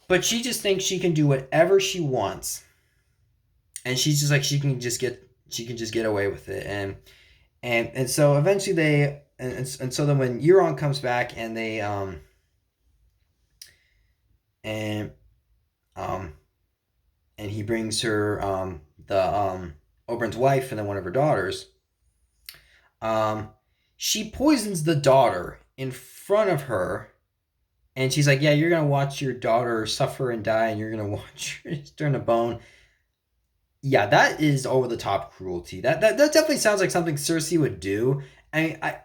But she just thinks she can do whatever she wants, and she's just like she can just get away with it, and so eventually so then when Euron comes back and they and he brings her Oberyn's wife and then one of her daughters, she poisons the daughter in front of her. And she's like, yeah, you're going to watch your daughter suffer and die, and you're going to watch her turn to bone. Yeah, that is over-the-top cruelty. That definitely sounds like something Cersei would do. I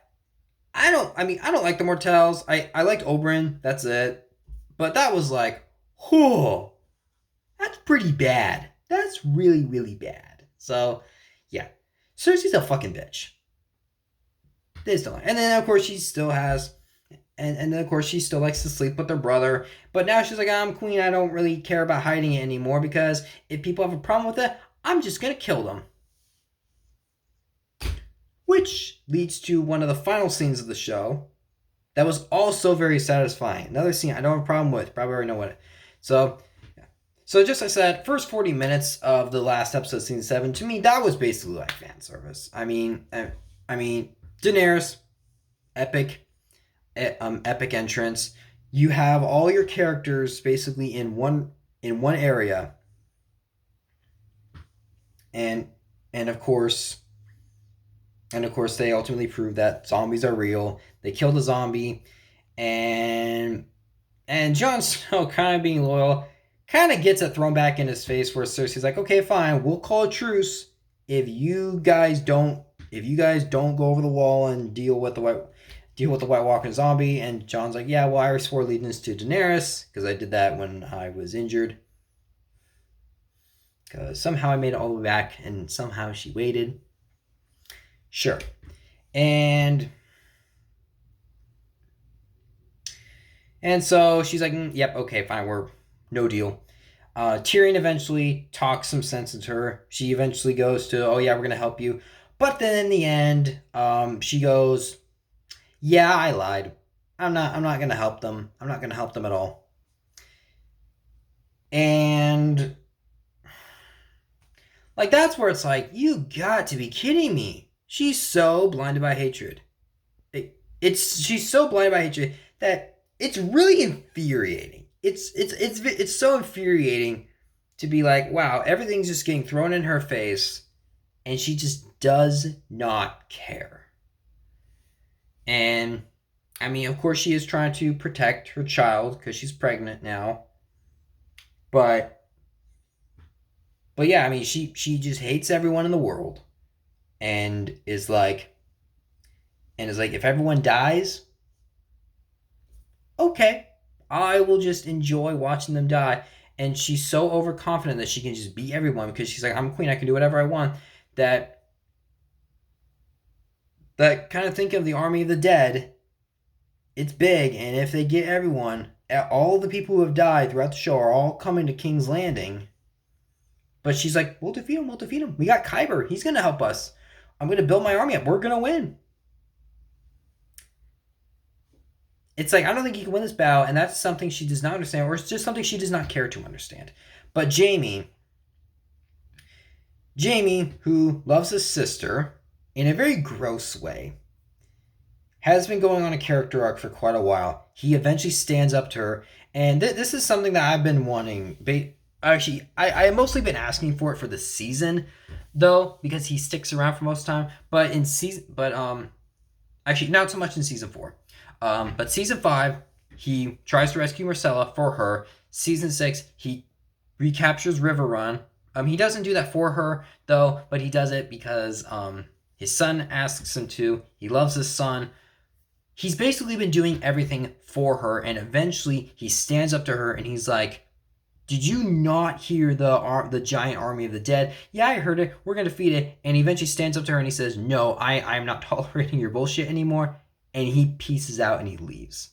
don't like the Martells. I liked Oberyn. That's it. But that was like, whew, that's pretty bad. That's really, really bad. So, yeah. Cersei's a fucking bitch. They still, and then of course she still has, and then of course she still likes to sleep with her brother. But now she's like, I'm queen. I don't really care about hiding it anymore because if people have a problem with it, I'm just gonna kill them. Which leads to one of the final scenes of the show that was also very satisfying. Another scene I don't have a problem with. Probably already know what it. So just like I said, first 40 minutes of the last episode, season 7, to me that was basically like fan service. I mean, Daenerys, epic entrance. You have all your characters basically in one area, and of course they ultimately prove that zombies are real. They killed a zombie, and Jon Snow, kind of being loyal, kind of gets it thrown back in his face where Cersei's like, okay, fine, we'll call a truce if you guys don't go over the wall and deal with the White Walker zombie. And Jon's like, yeah, well, I swore allegiance to Daenerys because I did that when I was injured. Because somehow I made it all the way back, and somehow she waited. Sure. And so she's like, yep, okay, fine, we're no deal. Tyrion eventually talks some sense into her. She eventually goes to, oh yeah, we're gonna help you. But then in the end, she goes, yeah, I lied. I'm not gonna help them. I'm not gonna help them at all. And like that's where it's like, you got to be kidding me. She's so blinded by hatred. She's so blinded by hatred that it's really infuriating. It's so infuriating to be like, wow, everything's just getting thrown in her face, and she just does not care. And I mean, of course, she is trying to protect her child because she's pregnant now. But yeah, I mean, she just hates everyone in the world, and is like, if everyone dies, okay, I will just enjoy watching them die. And she's so overconfident that she can just beat everyone because she's like, I'm queen, I can do whatever I want. That kind of think of the army of the dead. It's big, and if they get everyone, all the people who have died throughout the show are all coming to King's Landing. But she's like, we'll defeat him. We got Kyber. He's going to help us. I'm going to build my army up. We're going to win. It's like, I don't think he can win this battle, and that's something she does not understand, or it's just something she does not care to understand. But Jaime, who loves his sister in a very gross way, has been going on a character arc for quite a while. He eventually stands up to her, and this is something that I've been wanting. Actually, I have mostly been asking for it for the season, though, because he sticks around for most of the time. Actually, not so much in season 4. But season 5, he tries to rescue Myrcella for her. Season 6, he recaptures Riverrun. He doesn't do that for her, though, but he does it because his son asks him to. He loves his son. He's basically been doing everything for her, and eventually he stands up to her and he's like, did you not hear the giant army of the dead? Yeah, I heard it. We're going to defeat it. And he eventually stands up to her and he says, no, I'm not tolerating your bullshit anymore. And he pieces out and he leaves.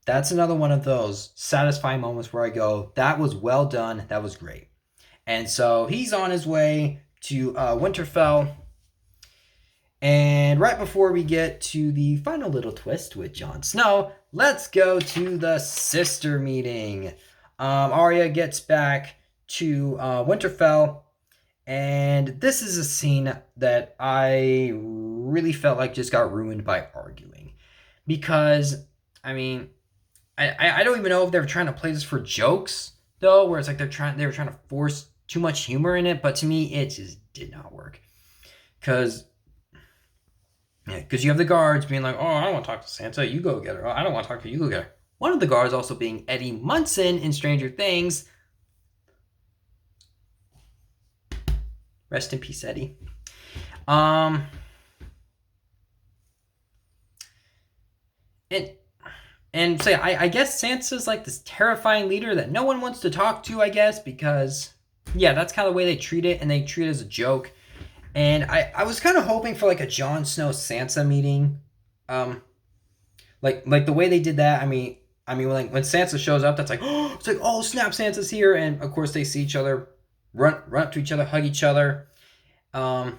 That's another one of those satisfying moments where I go, that was well done. That was great. And so he's on his way to Winterfell. And right before we get to the final little twist with Jon Snow, let's go to the sister meeting. Arya gets back to Winterfell, and this is a scene that I really felt like just got ruined by arguing. Because, I mean, I don't even know if they were trying to play this for jokes, though, where it's like they were trying to force too much humor in it, but to me, it just did not work. Because you have the guards being like, oh, I don't want to talk to Sansa, you go get her. Oh, I don't want to talk to you, go get her. One of the guards also being Eddie Munson in Stranger Things. Rest in peace, Eddie. And And so I guess Sansa's like this terrifying leader that no one wants to talk to, I guess, because yeah, that's kind of the way they treat it, and they treat it as a joke. And I was kind of hoping for like a Jon Snow Sansa meeting, um, like the way they did that. I mean, when Sansa shows up, that's like, oh, it's like, oh snap, Sansa's here, and of course they see each other, run up to each other, hug each other. Um,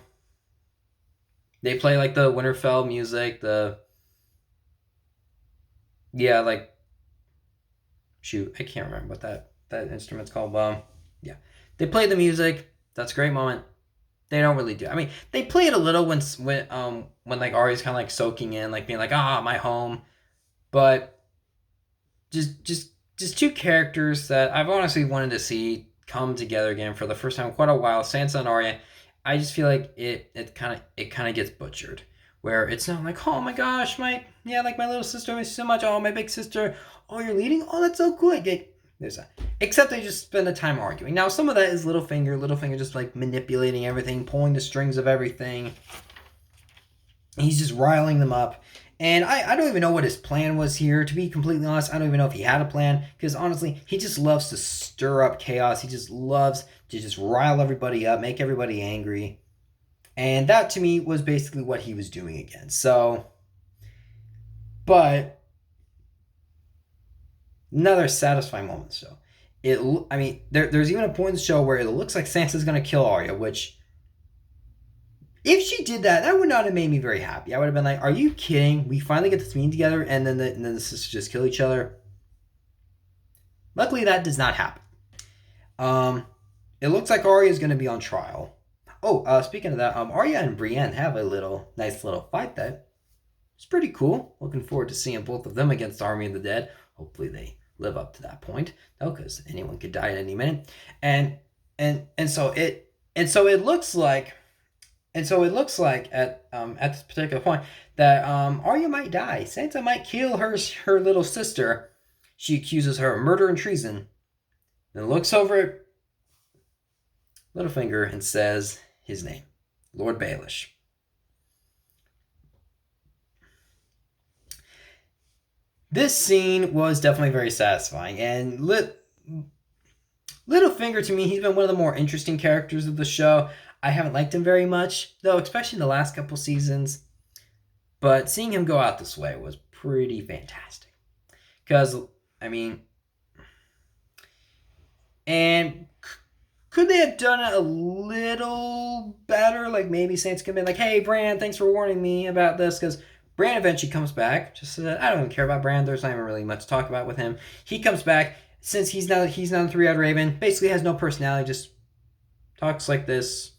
they play like the Winterfell music, the yeah, like shoot, I can't remember what that instrument's called. Yeah, they play the music. That's a great moment. They don't really do. I mean, they play it a little when like Arya's kind of like soaking in, like being like, ah, my home. But just two characters that I've honestly wanted to see come together again for the first time in quite a while. Sansa and Arya. I just feel like it kind of gets butchered, where it's not like, oh my gosh, like my little sister misses so much. Oh, my big sister. Oh, you're leading. Oh, that's so cool. There's that. Except they just spend the time arguing. Now, some of that is Littlefinger just like manipulating everything, pulling the strings of everything. He's just riling them up. And I don't even know what his plan was here. To be completely honest, I don't even know if he had a plan. Because honestly, he just loves to stir up chaos. He just loves to just rile everybody up, make everybody angry. And that to me was basically what he was doing again. So, but another satisfying moment. So, there's even a point in the show where it looks like Sansa's gonna kill Arya, which if she did that, that would not have made me very happy. I would have been like, "Are you kidding? We finally get this meeting together, and then the sisters just kill each other." Luckily, that does not happen. It looks like Arya is going to be on trial. Oh, speaking of that, Arya and Brienne have a nice little fight that is pretty cool. Looking forward to seeing both of them against Army of the Dead. Hopefully, they live up to that point, though, because anyone could die at any minute. And so it looks like at this particular point that Arya might die. Sansa might kill her little sister. She accuses her of murder and treason. Then looks over at Littlefinger and says his name, Lord Baelish. This scene was definitely very satisfying, and Littlefinger, to me, he's been one of the more interesting characters of the show. I haven't liked him very much, though, especially in the last couple seasons. But seeing him go out this way was pretty fantastic. Because, I mean, and could they have done it a little better? Like maybe Sansa could have been like, hey, Bran, thanks for warning me about this. Because Bran eventually comes back. Just so that I don't even care about Bran. There's not even really much to talk about with him. He comes back. Since he's not a three-eyed raven, basically has no personality, just talks like this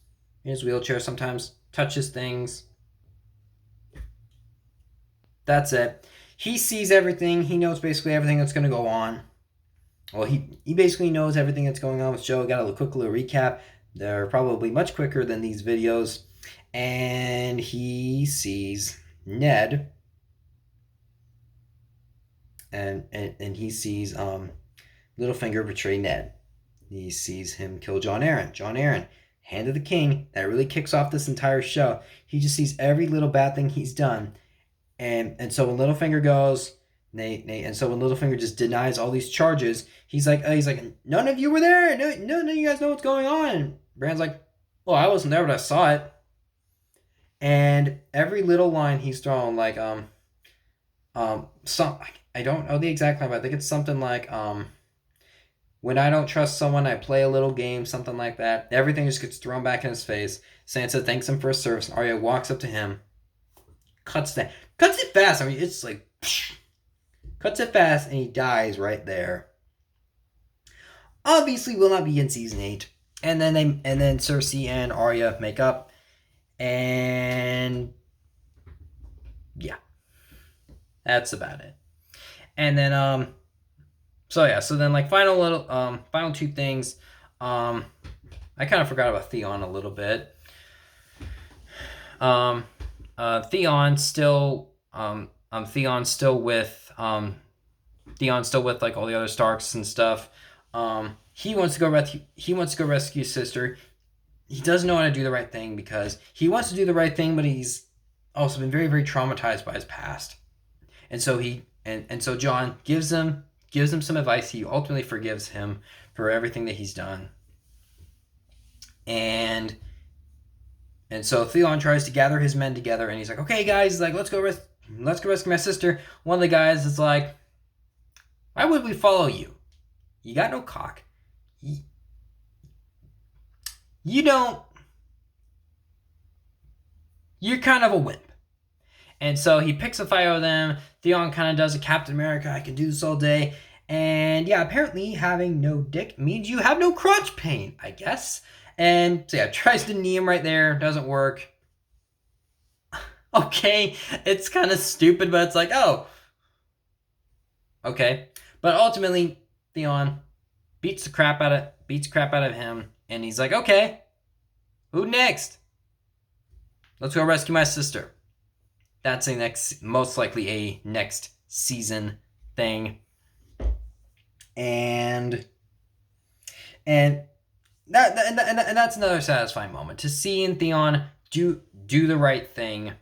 in his wheelchair sometimes, touches things. That's it. He sees everything. He knows basically everything that's going to go on. Well, he basically knows everything that's going on with Joe. Got a quick little recap. They're probably much quicker than these videos. And he sees Ned. And he sees Littlefinger betray Ned. He sees him kill Jon Arryn. Jon Arryn, Hand of the King, that really kicks off this entire show. He just sees every little bad thing he's done. And so when Littlefinger goes, and so when Littlefinger just denies all these charges, he's like, none of you were there. None of you guys know what's going on. And Bran's like, well, I wasn't there, but I saw it. And every little line he's thrown, like, I don't know the exact line, but I think it's something like, when I don't trust someone, I play a little game, something like that. Everything just gets thrown back in his face. Sansa thanks him for his service, and Arya walks up to him, cuts it fast. I mean, it's like, psh, cuts it fast, and he dies right there. Obviously, will not be in season 8. And then Cersei and Arya make up, and yeah, that's about it. And then So then like final two things. I kind of forgot about Theon a little bit. Theon still with like all the other Starks and stuff. He wants to go rescue his sister. He doesn't know how to do the right thing because he wants to do the right thing, but he's also been very, very traumatized by his past. And so he and so John gives him some advice. He ultimately forgives him for everything that he's done. And so Theon tries to gather his men together, and he's like, "Okay, guys, like let's go rescue my sister." One of the guys is like, "Why would we follow you? You got no cock. You don't. You're kind of a wimp." And so he picks a fight with them. Theon kind of does a Captain America, I can do this all day. And yeah, apparently having no dick means you have no crotch pain, I guess. And so yeah, tries to knee him right there. Doesn't work. Okay, it's kind of stupid, but it's like, oh. Okay. But ultimately, Theon beats the crap out of him. And he's like, okay, who next? Let's go rescue my sister. That's most likely a next season thing. And that's another satisfying moment to see Theon do the right thing,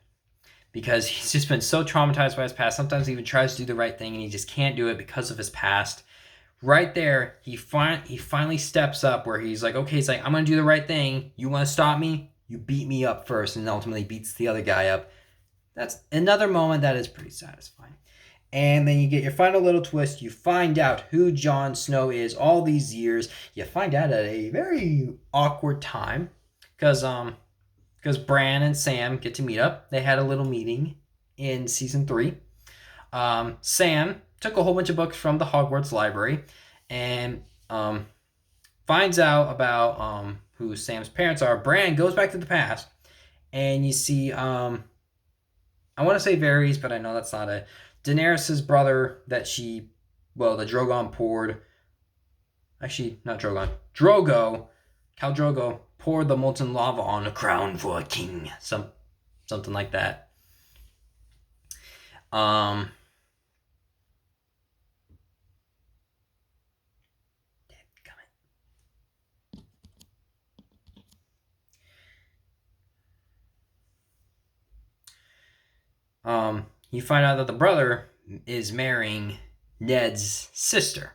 because he's just been so traumatized by his past. Sometimes he even tries to do the right thing and he just can't do it because of his past. Right there, he finally steps up where he's like, okay, he's like, I'm gonna do the right thing. You want to stop me? You beat me up first, and ultimately beats the other guy up. That's another moment that is pretty satisfying. And then you get your final little twist. You find out who Jon Snow is all these years. You find out at a very awkward time, because Bran and Sam get to meet up. They had a little meeting in season 3. Sam took a whole bunch of books from the Hogwarts library and finds out about who Sam's parents are. Bran goes back to the past, and you see I want to say Varys, but I know that's not it. Daenerys' brother that the Drogon poured. Actually, not Drogon. Drogo. Khal Drogo poured the molten lava on a crown for a king. Something like that. You find out that the brother is marrying Ned's sister.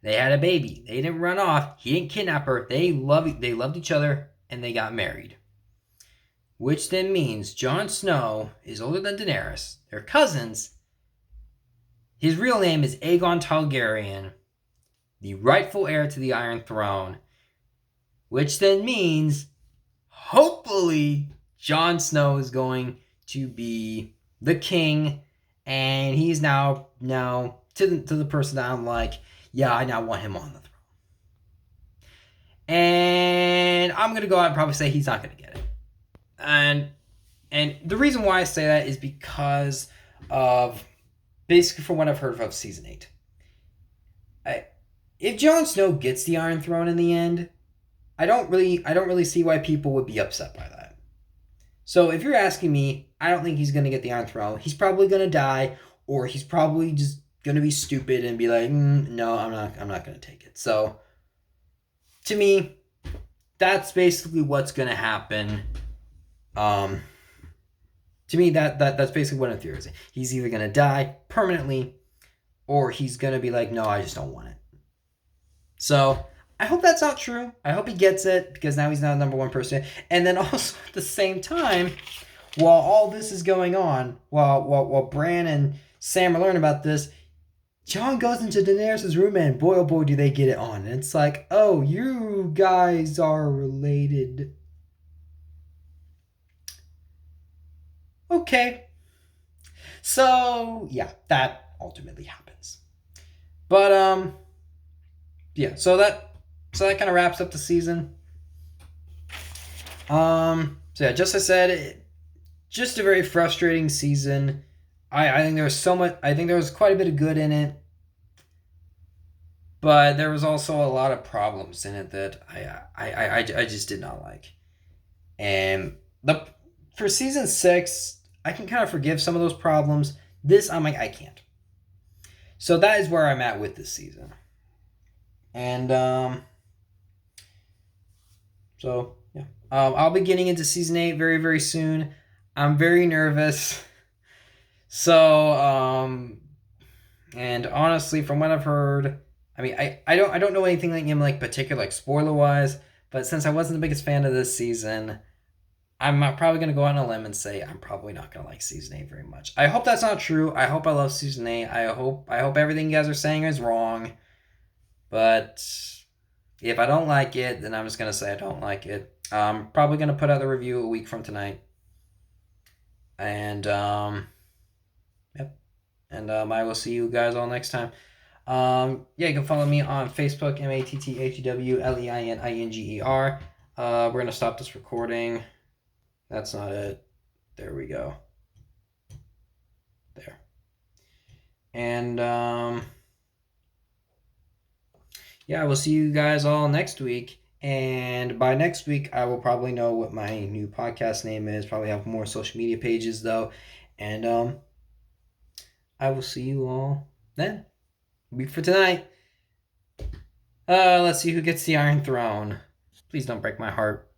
They had a baby. They didn't run off. He didn't kidnap her. They loved each other, and they got married. Which then means Jon Snow is older than Daenerys. They're cousins. His real name is Aegon Targaryen, the rightful heir to the Iron Throne. Which then means, hopefully, Jon Snow is going to be the king, and he's now to the person that I'm like, yeah, I now want him on the throne. And I'm gonna go out and probably say he's not gonna get it. And the reason why I say that is because of basically from what I've heard of season 8. If Jon Snow gets the Iron Throne in the end, I don't really see why people would be upset by that. So if you're asking me, I don't think he's going to get the Iron Throne. He's probably going to die, or he's probably just going to be stupid and be like, no, I'm not going to take it. So to me, that's basically what's going to happen. To me, that's basically what I'm theorizing. He's either going to die permanently, or he's going to be like, no, I just don't want it. So I hope that's not true. I hope he gets it, because now he's not number one person. And then also at the same time, while all this is going on, while Bran and Sam are learning about this, Jon goes into Daenerys' room, and boy, oh boy, do they get it on. And it's like, oh, you guys are related. Okay. So, yeah, that ultimately happens. But, yeah, so that kind of wraps up the season. So yeah, just as I said, just a very frustrating season. I think there was so much. I think there was quite a bit of good in it, but there was also a lot of problems in it that I just did not like. And for season 6, I can kind of forgive some of those problems. This, I'm like, I can't. So that is where I'm at with this season. And so yeah, I'll be getting into season 8 very, very soon. I'm very nervous. So And honestly, from what I've heard, I mean, I don't know anything like him like particular like spoiler wise, but since I wasn't the biggest fan of this season, I'm probably gonna go on a limb and say I'm probably not gonna like season 8 very much. I hope that's not true. I hope I love season 8. I hope everything you guys are saying is wrong. But if I don't like it, then I'm just gonna say I don't like it. I'm probably gonna put out the review a week from tonight. And yep. And I will see you guys all next time. Yeah, you can follow me on Facebook, MattheWleininger. We're gonna stop this recording. That's not it. There we go. There. And yeah, I will see you guys all next week. And by next week, I will probably know what my new podcast name is. Probably have more social media pages though. And I will see you all then. Week for tonight. Let's see who gets the Iron Throne. Please don't break my heart.